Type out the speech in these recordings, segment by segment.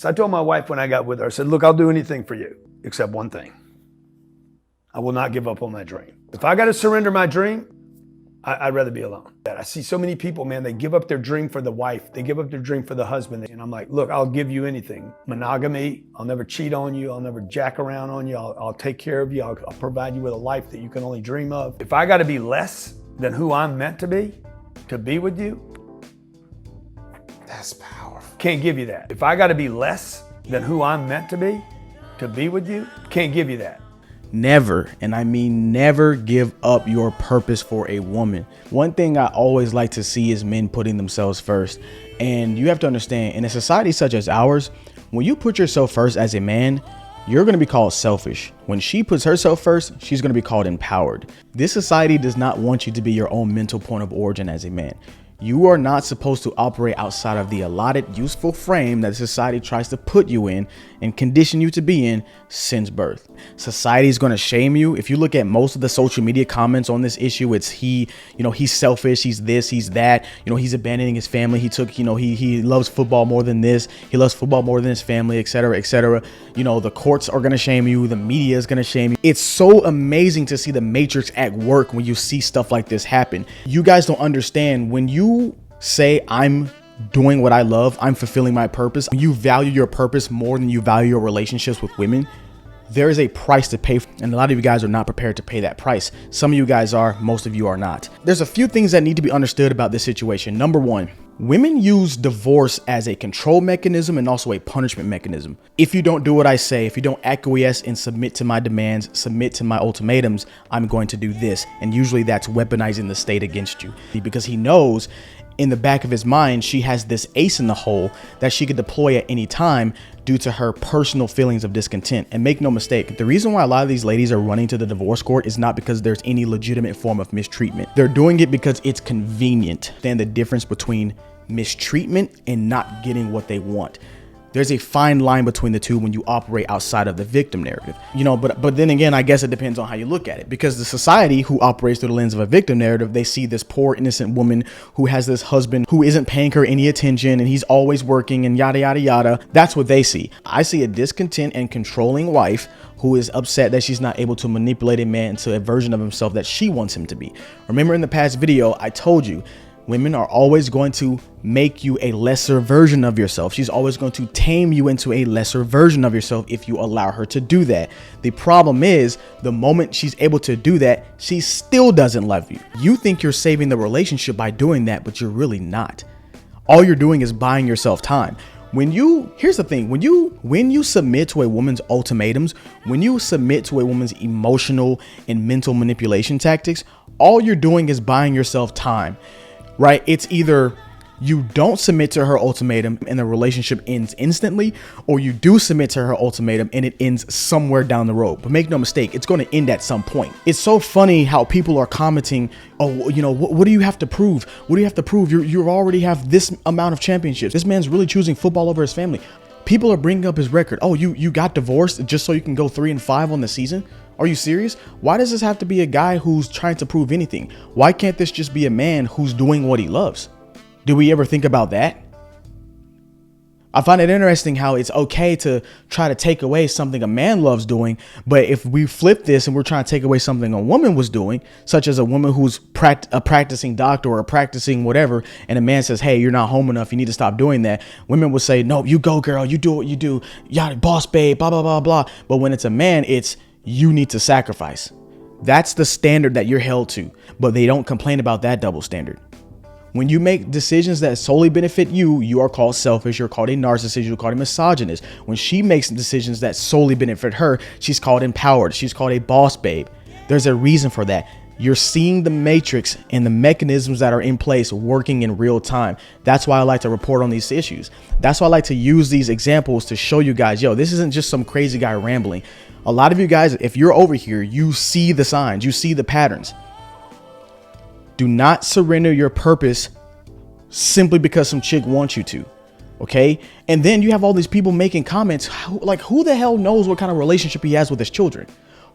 So I told my wife when I got with her, I said, look, I'll do anything for you except one thing. I will not give up on my dream. If I got to surrender my dream, I'd rather be alone. I see so many people, man, they give up their dream for the wife. They give up their dream for the husband. And I'm like, look, I'll give you anything. Monogamy, I'll never cheat on you. I'll never jack around on you. I'll take care of you. I'll provide you with a life that you can only dream of. If I got to be less than who I'm meant to be with you, that's powerful. Can't give you that. If I got to be less than who I'm meant to be with you, can't give you that. Never, and I mean never, give up your purpose for a woman. One thing I always like to see is men putting themselves first. And you have to understand, in a society such as ours, when you put yourself first as a man, you're going to be called selfish. When she puts herself first, she's going to be called empowered. This society does not want you to be your own mental point of origin as a man. You are not supposed to operate outside of the allotted useful frame that society tries to put you in and condition you to be in since birth. Society is going to shame you. If you look at most of the social media comments on this issue, it's he's selfish, he's this, he's that, he's abandoning his family. He loves football more than this. He loves football more than his family, etc., etc. The courts are going to shame you. The media is going to shame you. It's so amazing to see the matrix at work when you see stuff like this happen. You guys don't understand when you say I'm doing what I love, I'm fulfilling my purpose. When you value your purpose more than you value your relationships with women, there is a price to pay, and a lot of you guys are not prepared to pay that price. Some of you guys are, most of you are not. There's a few things that need to be understood about this situation. Number one, women use divorce as a control mechanism and also a punishment mechanism. If you don't do what I say, if you don't acquiesce and submit to my demands, submit to my ultimatums, I'm going to do this. And usually that's weaponizing the state against you, because he knows in the back of his mind, she has this ace in the hole that she could deploy at any time due to her personal feelings of discontent. And make no mistake, the reason why a lot of these ladies are running to the divorce court is not because there's any legitimate form of mistreatment. They're doing it because it's convenient. Understand the difference between mistreatment and not getting what they want. There's a fine line between the two when you operate outside of the victim narrative, but then again, I guess it depends on how you look at it, because the society who operates through the lens of a victim narrative, they see this poor innocent woman who has this husband who isn't paying her any attention and he's always working and yada, yada, yada. That's what they see. I see a discontent and controlling wife who is upset that she's not able to manipulate a man into a version of himself that she wants him to be. Remember in the past video, I told you, women are always going to make you a lesser version of yourself. She's always going to tame you into a lesser version of yourself if you allow her to do that. The problem is, the moment she's able to do that, she still doesn't love you. You think you're saving the relationship by doing that, but you're really not. All you're doing is buying yourself time. Here's the thing, when you submit to a woman's ultimatums, when you submit to a woman's emotional and mental manipulation tactics, all you're doing is buying yourself time. Right? It's either you don't submit to her ultimatum and the relationship ends instantly, or you do submit to her ultimatum and it ends somewhere down the road. But make no mistake, it's going to end at some point. It's so funny how people are commenting, oh, what do you have to prove? What do you have to prove? You already have this amount of championships. This man's really choosing football over his family. People are bringing up his record. Oh, you got divorced just so you can go 3-5 on the season? Are you serious? Why does this have to be a guy who's trying to prove anything? Why can't this just be a man who's doing what he loves? Do we ever think about that? I find it interesting how it's okay to try to take away something a man loves doing, but if we flip this and we're trying to take away something a woman was doing, such as a woman who's a practicing doctor or a practicing whatever, and a man says, hey, you're not home enough, you need to stop doing that. Women will say, no, you go, girl, you do what you do, yada, boss babe, blah, blah, blah, blah. But when it's a man, it's you need to sacrifice. That's the standard that you're held to, but they don't complain about that double standard. When you make decisions that solely benefit you, you are called selfish, you're called a narcissist, you're called a misogynist. When she makes decisions that solely benefit her, she's called empowered, she's called a boss babe. There's a reason for that. You're seeing the matrix and the mechanisms that are in place working in real time. That's why I like to report on these issues. That's why I like to use these examples to show you guys, yo, this isn't just some crazy guy rambling. A lot of you guys, if you're over here, you see the signs, you see the patterns. Do not surrender your purpose simply because some chick wants you to. Okay. And then you have all these people making comments like, who the hell knows what kind of relationship he has with his children?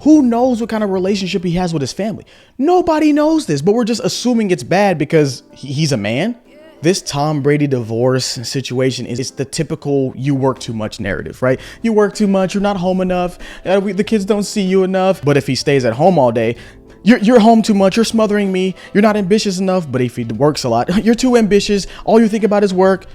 Who knows what kind of relationship he has with his family? Nobody knows this, but we're just assuming it's bad because he's a man. This Tom Brady divorce situation is the typical you work too much narrative, right? You work too much, you're not home enough, the kids don't see you enough. But if he stays at home all day, you're home too much, you're smothering me, you're not ambitious enough. But if he works a lot, you're too ambitious, all you think about is work.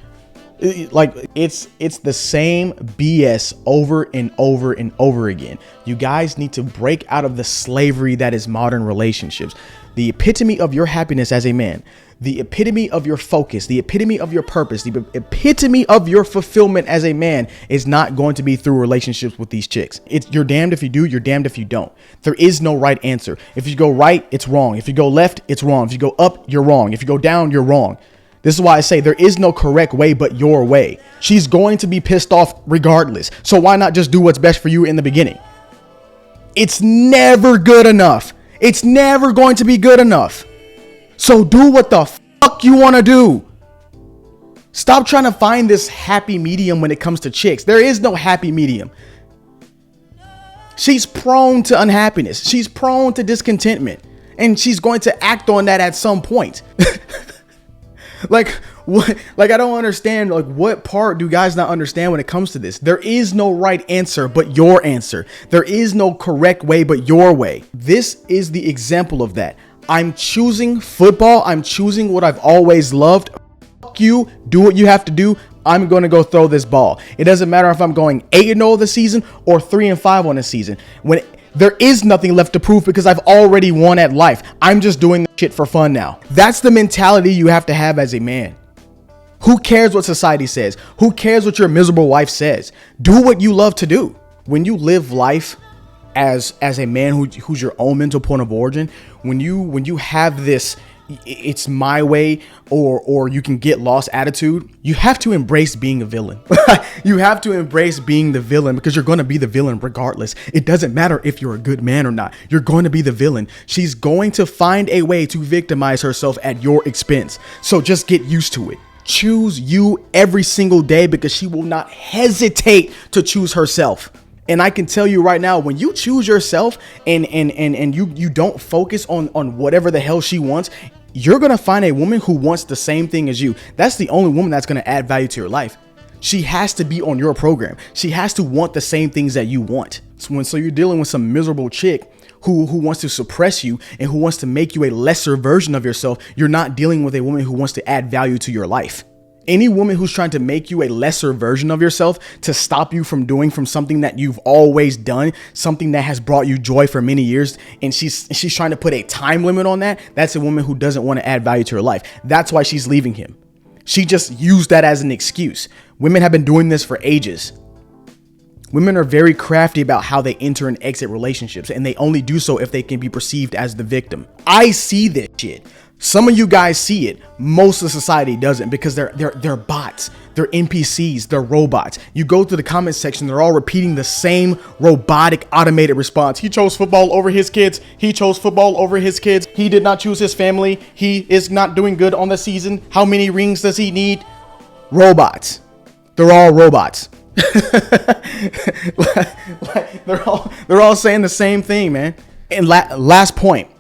Like it's the same BS over and over and over again. You guys need to break out of the slavery that is modern relationships. The epitome of your happiness as a man, the epitome of your focus, the epitome of your purpose, the epitome of your fulfillment as a man is not going to be through relationships with these chicks. You're damned if you do, you're damned if you don't. There is no right answer. If you go right, it's wrong. If you go left, it's wrong. If you go up, you're wrong. If you go down, you're wrong. This is why I say there is no correct way but your way. She's going to be pissed off regardless. So why not just do what's best for you in the beginning? It's never good enough. It's never going to be good enough. So do what the fuck you want to do. Stop trying to find this happy medium when it comes to chicks. There is no happy medium. She's prone to unhappiness. She's prone to discontentment. And she's going to act on that at some point. Like what? Like I don't understand. Like what part do guys not understand when it comes to this? There is no right answer but your answer. There is no correct way but your way. This is the example of that. I'm choosing football. I'm choosing what I've always loved. Fuck you. Do what you have to do. I'm going to go throw this ball. It doesn't matter if I'm going 8-0 the season or 3-5 on the season. There is nothing left to prove because I've already won at life. I'm just doing the shit for fun now. That's the mentality you have to have as a man. Who cares what society says? Who cares what your miserable wife says? Do what you love to do. When you live life as a man who's your own mental point of origin, when you have this it's my way or you can get lost attitude, you have to embrace being a villain. You have to embrace being the villain because you're going to be the villain regardless. It doesn't matter if you're a good man or not. You're going to be the villain. She's going to find a way to victimize herself at your expense. So just get used to it. Choose you every single day because she will not hesitate to choose herself. And I can tell you right now, when you choose yourself and you don't focus on whatever the hell she wants, you're going to find a woman who wants the same thing as you. That's the only woman that's going to add value to your life. She has to be on your program. She has to want the same things that you want. So you're dealing with some miserable chick who wants to suppress you and who wants to make you a lesser version of yourself. You're not dealing with a woman who wants to add value to your life. Any woman who's trying to make you a lesser version of yourself to stop you from doing from something that you've always done, something that has brought you joy for many years, and she's trying to put a time limit on that, that's a woman who doesn't want to add value to her life. That's why she's leaving him. She just used that as an excuse. Women have been doing this for ages. Women are very crafty about how they enter and exit relationships, and they only do so if they can be perceived as the victim. I see this shit. Some of you guys see it. Most of society doesn't because they're bots. They're NPCs. They're robots. You go to the comment section, they're all repeating the same robotic automated response. He chose football over his kids. He chose football over his kids. He did not choose his family. He is not doing good on the season. How many rings does he need? Robots. They're all robots. They're all saying the same thing, man. And last point.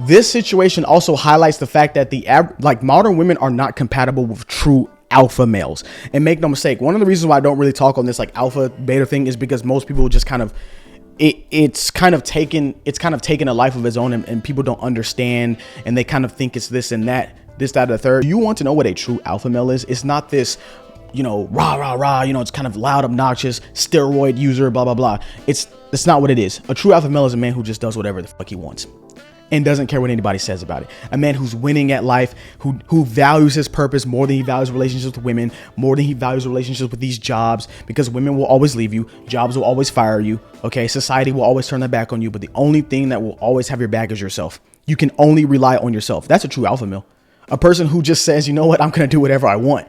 This situation also highlights the fact that modern women are not compatible with true alpha males. And make no mistake, one of the reasons why I don't really talk on this like alpha beta thing is because most people just kind of it's kind of taken a life of its own, and people don't understand, and they kind of think it's this and that, this, that, or the third. You want to know what a true alpha male is? It's not this, rah, rah, rah, it's kind of loud, obnoxious, steroid user, blah, blah, blah. It's not what it is. A true alpha male is a man who just does whatever the fuck he wants and doesn't care what anybody says about it. A man who's winning at life, who values his purpose more than he values relationships with women, more than he values relationships with these jobs, because women will always leave you, jobs will always fire you, okay? Society will always turn their back on you, but the only thing that will always have your back is yourself. You can only rely on yourself. That's a true alpha male. A person who just says, you know what, I'm going to do whatever I want.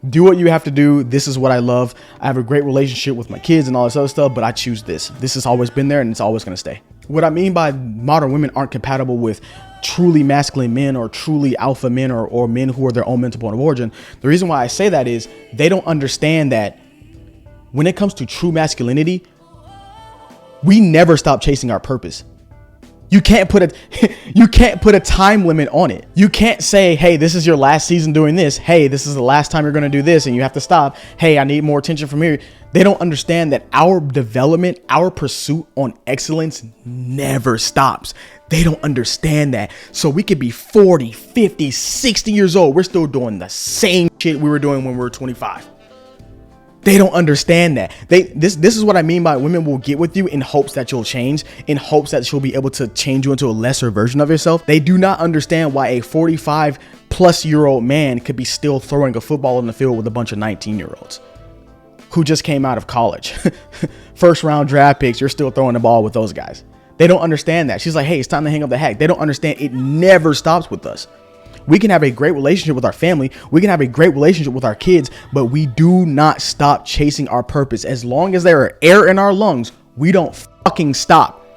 Do what you have to do. This is what I love. I have a great relationship with my kids and all this other stuff, but I choose this. This has always been there and it's always going to stay. What I mean by modern women aren't compatible with truly masculine men or truly alpha men or men who are their own mental point of origin. The reason why I say that is they don't understand that when it comes to true masculinity, we never stop chasing our purpose. You can't put a time limit on it. You can't say, hey, this is your last season doing this. Hey, this is the last time you're going to do this and you have to stop. Hey, I need more attention from here. They don't understand that our development, our pursuit on excellence never stops. They don't understand that. So we could be 40, 50, 60 years old. We're still doing the same shit we were doing when we were 25. They don't understand that. This is what I mean by women will get with you in hopes that you'll change, in hopes that she'll be able to change you into a lesser version of yourself. They do not understand why a 45 plus year old man could be still throwing a football in the field with a bunch of 19-year-olds who just came out of college. First round draft picks, you're still throwing the ball with those guys. They don't understand that. She's like, hey, it's time to hang up the hack. They don't understand it never stops with us. We can have a great relationship with our family. We can have a great relationship with our kids, but we do not stop chasing our purpose. As long as there are air in our lungs, we don't fucking stop.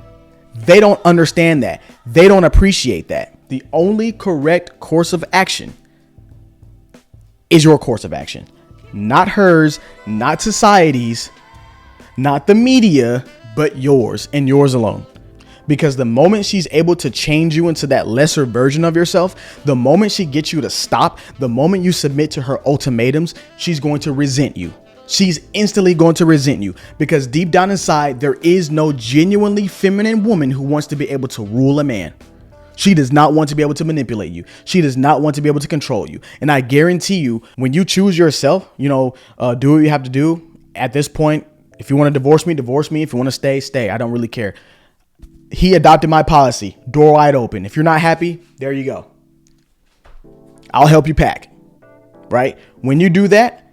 They don't understand that. They don't appreciate that. The only correct course of action is your course of action. Not hers, not society's, not the media, but yours and yours alone. Because the moment she's able to change you into that lesser version of yourself, the moment she gets you to stop, the moment you submit to her ultimatums, she's going to resent you. She's instantly going to resent you because deep down inside, there is no genuinely feminine woman who wants to be able to rule a man. She does not want to be able to manipulate you. She does not want to be able to control you. And I guarantee you, when you choose yourself, do what you have to do. At this point, if you want to divorce me, divorce me. If you want to stay, stay. I don't really care. He adopted my policy, door wide open. If you're not happy, there you go. I'll help you pack, right? When you do that,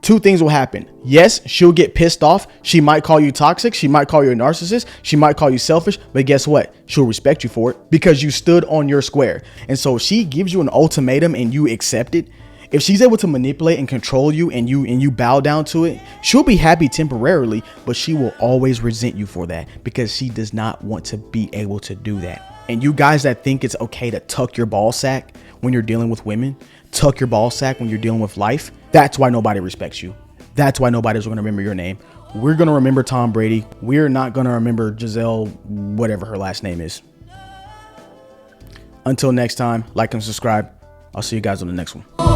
two things will happen. Yes, she'll get pissed off. She might call you toxic. She might call you a narcissist. She might call you selfish, but guess what? She'll respect you for it because you stood on your square. And so if she gives you an ultimatum and you accept it, if she's able to manipulate and control you and you bow down to it, she'll be happy temporarily, but she will always resent you for that because she does not want to be able to do that. And you guys that think it's okay to tuck your ball sack when you're dealing with women, tuck your ball sack when you're dealing with life, that's why nobody respects you. That's why nobody's going to remember your name. We're going to remember Tom Brady. We're not going to remember Giselle, whatever her last name is. Until next time, like and subscribe. I'll see you guys on the next one.